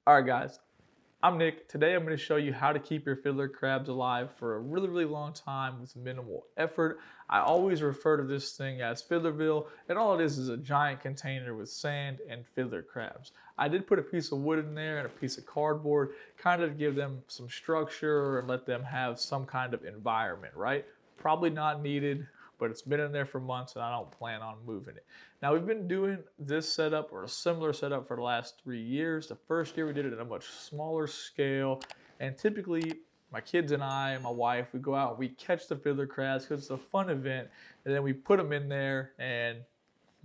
All right, guys, I'm Nick. Today I'm going to show you how to keep your fiddler crabs alive for a really long time with minimal effort. I always refer to this thing as Fiddlerville, and all it is a giant container with sand and fiddler crabs. I did put a piece of wood in there and a piece of cardboard, kind of to give them some structure and let them have some kind of environment, right? Probably not needed, but it's been in there for months and I don't plan on moving it. Now we've been doing this setup or a similar setup for the last 3 years. The first year we did it at a much smaller scale, and typically my kids and I and my wife, we go out and we catch the fiddler crabs because it's a fun event, and then we put them in there and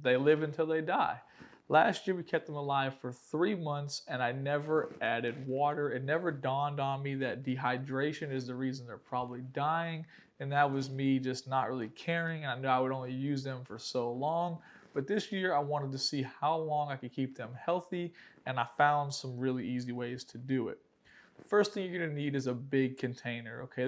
they live until they die. Last year we kept them alive for 3 months and I never added water. It never dawned on me that dehydration is the reason they're probably dying, and that was me just not really caring. I knew I would only use them for so long. But this year I wanted to see how long I could keep them healthy, and I found some really easy ways to do it. First thing you're gonna need is a big container, okay?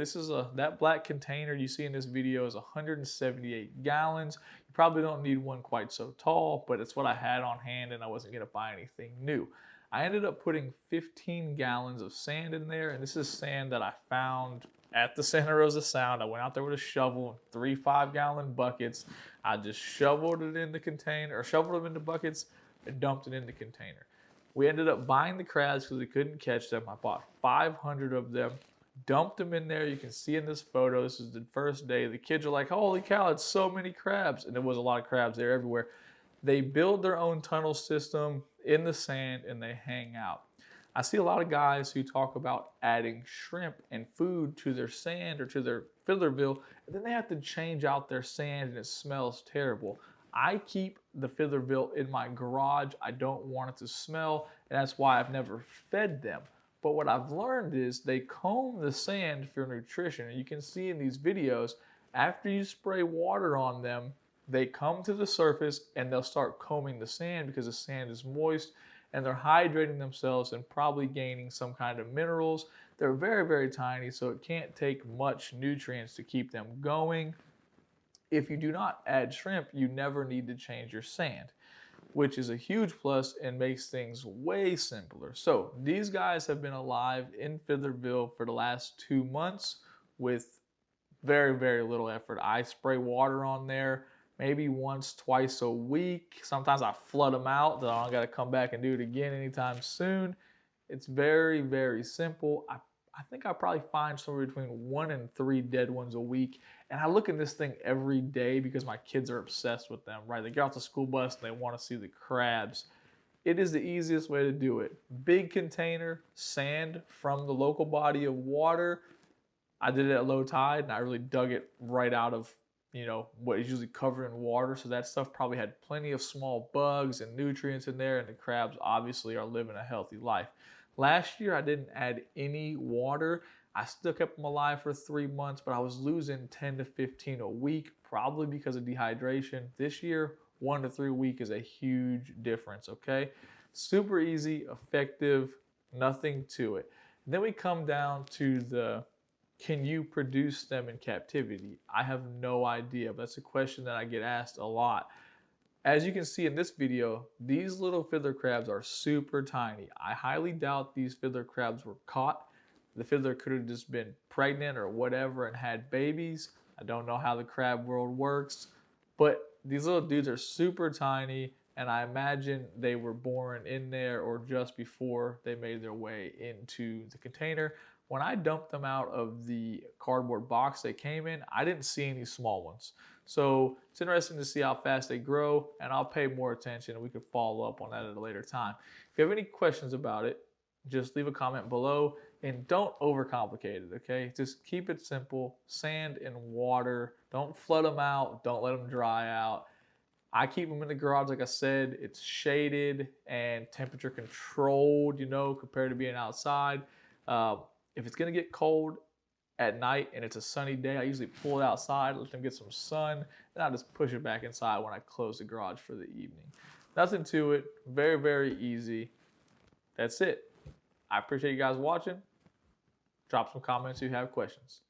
That black container you see in this video is 178 gallons. You probably don't need one quite so tall, but it's what I had on hand and I wasn't gonna buy anything new. I ended up putting 15 gallons of sand in there, and this is sand that I found at the Santa Rosa Sound. I went out there with a shovel, 3 5-gallon buckets. I just shoveled it in the container, or shoveled them into buckets and dumped it in the container. We ended up buying the crabs because we couldn't catch them. I bought 500 of them, dumped them in there. You can see in this photo, this is the first day. The kids are like, holy cow, it's so many crabs. And there was a lot of crabs there everywhere. They build their own tunnel system in the sand and they hang out. I see a lot of guys who talk about adding shrimp and food to their sand or to their Fiddlerville, and then they have to change out their sand and it smells terrible. I keep the Fiddlerville in my garage. I don't want it to smell, and that's why I've never fed them. But what I've learned is they comb the sand for nutrition. And you can see in these videos, after you spray water on them, they come to the surface and they'll start combing the sand because the sand is moist, and they're hydrating themselves and probably gaining some kind of minerals. They're very tiny, so it can't take much nutrients to keep them going. If you do not add shrimp, you never need to change your sand, which is a huge plus and makes things way simpler. So these guys have been alive in Fiddlerville for the last 2 months with very little effort. I spray water on there maybe once, twice a week. Sometimes I flood them out, so I don't got to come back and do it again anytime soon. It's very simple. I think I probably find somewhere between 1 and 3 dead ones a week. And I look at this thing every day because my kids are obsessed with them, right? They get off the school bus and they want to see the crabs. It is the easiest way to do it. Big container, sand from the local body of water. I did it at low tide and I really dug it right out of, what is usually covered in water. So that stuff probably had plenty of small bugs and nutrients in there, and the crabs obviously are living a healthy life. Last year I didn't add any water. I still kept them alive for 3 months, but I was losing 10 to 15 a week, probably because of dehydration. This year, 1 to 3 a week is a huge difference, okay? Super easy, effective, nothing to it. Then we come down to can you produce them in captivity? I have no idea, but that's a question that I get asked a lot. As you can see in this video, these little fiddler crabs are super tiny. I highly doubt these fiddler crabs were caught. The fiddler could have just been pregnant or whatever and had babies. I don't know how the crab world works, but these little dudes are super tiny, and I imagine they were born in there or just before they made their way into the container. When I dumped them out of the cardboard box they came in, I didn't see any small ones. So it's interesting to see how fast they grow, and I'll pay more attention and we could follow up on that at a later time. If you have any questions about it, just leave a comment below, and don't overcomplicate it, okay? Just keep it simple, sand and water. Don't flood them out, don't let them dry out. I keep them in the garage, like I said. It's shaded and temperature controlled, compared to being outside. If it's gonna get cold at night and it's a sunny day, I usually pull it outside, let them get some sun, and I'll just push it back inside when I close the garage for the evening. Nothing to it, very easy. That's it. I appreciate you guys watching. Drop some comments if you have questions.